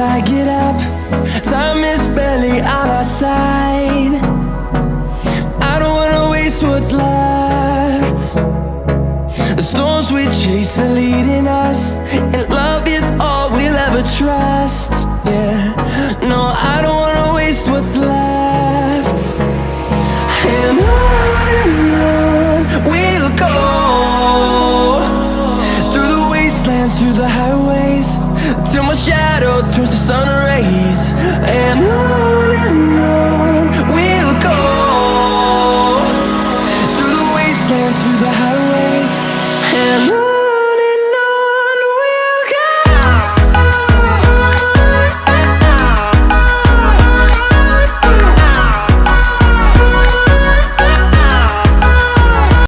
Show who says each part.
Speaker 1: I get up. Time is barely on our side. I don't wanna waste what's left. The storms we chase are leading us, and love is all we'll ever trust. Yeah, no, I don't wanna waste what's left. And on we'll go, through the wastelands, through the highways, till my shadow turns to sun rays. And on we'll go, through the wastelands, through the highways, and